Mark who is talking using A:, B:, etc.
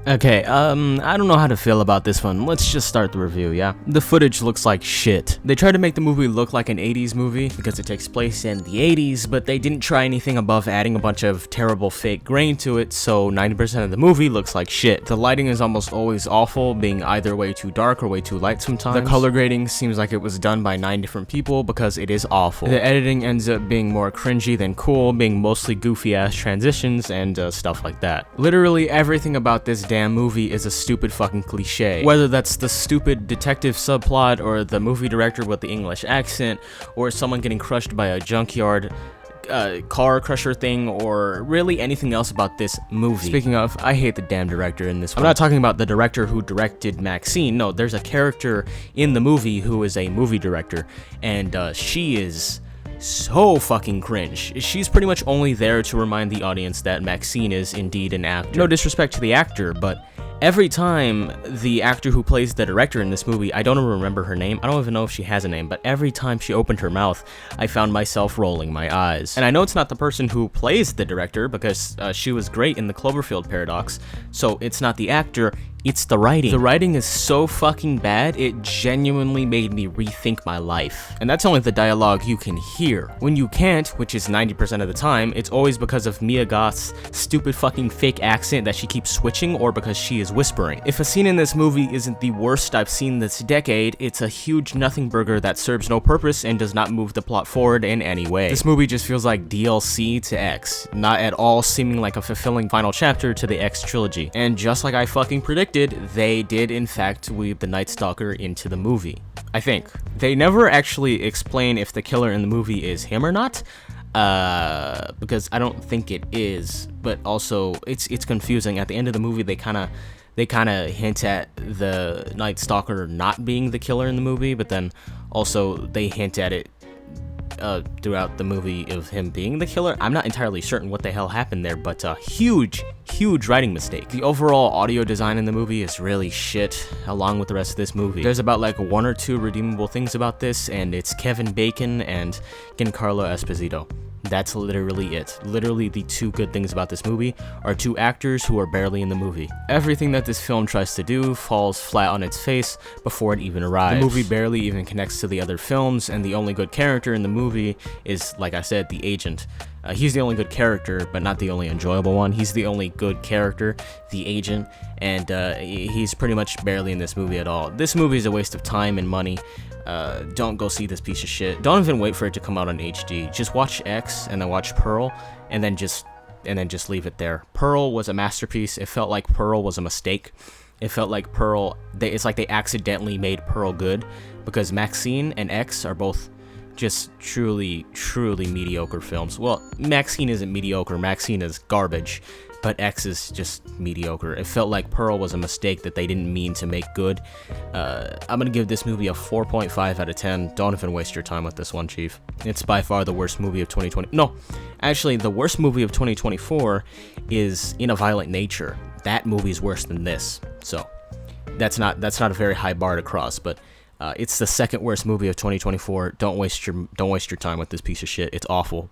A: Okay, I don't know how to feel about this one. Let's just start the review, yeah? The footage looks like shit. They tried to make the movie look like an 80s movie because it takes place in the 80s, but they didn't try anything above adding a bunch of terrible fake grain to it, so 90% of the movie looks like shit. The lighting is almost always awful, being either way too dark or way too light sometimes. The color grading seems like it was done by 9 different people because it is awful. The editing ends up being more cringy than cool, being mostly goofy ass transitions and stuff like that. Literally everything about this damn movie is a stupid fucking cliche. Whether that's the stupid detective subplot or the movie director with the English accent or someone getting crushed by a junkyard car crusher thing, or really anything else about this movie. Speaking of, I hate the damn director in this one. I'm not talking about the director who directed MaXXXine. No, there's a character in the movie who is a movie director, and she is so fucking cringe. She's pretty much only there to remind the audience that MaXXXine is indeed an actor. No disrespect to the actor, but every time the actor who plays the director in this movie, I don't even remember her name, I don't even know if she has a name, but every time she opened her mouth, I found myself rolling my eyes. And I know it's not the person who plays the director, because she was great in the Cloverfield Paradox, so it's not the actor, it's the writing. The writing is so fucking bad, it genuinely made me rethink my life. And that's only the dialogue you can hear. When you can't, which is 90% of the time, it's always because of Mia Goth's stupid fucking fake accent that she keeps switching, or because she is whispering. If a scene in this movie isn't the worst I've seen this decade, it's a huge nothing burger that serves no purpose and does not move the plot forward in any way. This movie just feels like DLC to X, not at all seeming like a fulfilling final chapter to the X trilogy. And just like I fucking predicted, they did in fact weave the Night Stalker into the movie. I think. They never actually explain if the killer in the movie is him or not, because I don't think it is, but also it's confusing. At the end of the movie, they kind of hint at the Night Stalker not being the killer in the movie, but then also they hint at it throughout the movie of him being the killer. I'm not entirely certain what the hell happened there, but huge writing mistake. The overall audio design in the movie is really shit, along with the rest of this movie. There's about like 1 or 2 redeemable things about this, and it's Kevin Bacon and Giancarlo Esposito. That's literally it. Literally the 2 good things about this movie are 2 actors who are barely in the movie. Everything that this film tries to do falls flat on its face before it even arrives. The movie barely even connects to the other films, and the only good character in the movie is, like I said, the agent. He's the only good character, but not the only enjoyable one. He's the only good character, the agent, and he's pretty much barely in this movie at all. This movie is a waste of time and money. Don't go see this piece of shit. Don't even wait for it to come out on HD. Just watch X and then watch Pearl, and then just leave it there. Pearl was a masterpiece. It felt like Pearl was a mistake. It felt like Pearl, it's like they accidentally made Pearl good, because MaXXXine and X are both just truly mediocre films. Well, MaXXXine isn't mediocre, MaXXXine is garbage, but X is just mediocre. It felt like Pearl was a mistake that they didn't mean to make good. I'm gonna give this movie a 4.5 out of 10. Don't even waste your time with this one, Chief. It's by far the worst movie of 2020. No, actually, the worst movie of 2024 is In a Violent Nature. That movie's worse than this. So that's not a very high bar to cross, but it's the second worst movie of 2024. Don't waste your time with this piece of shit. It's awful.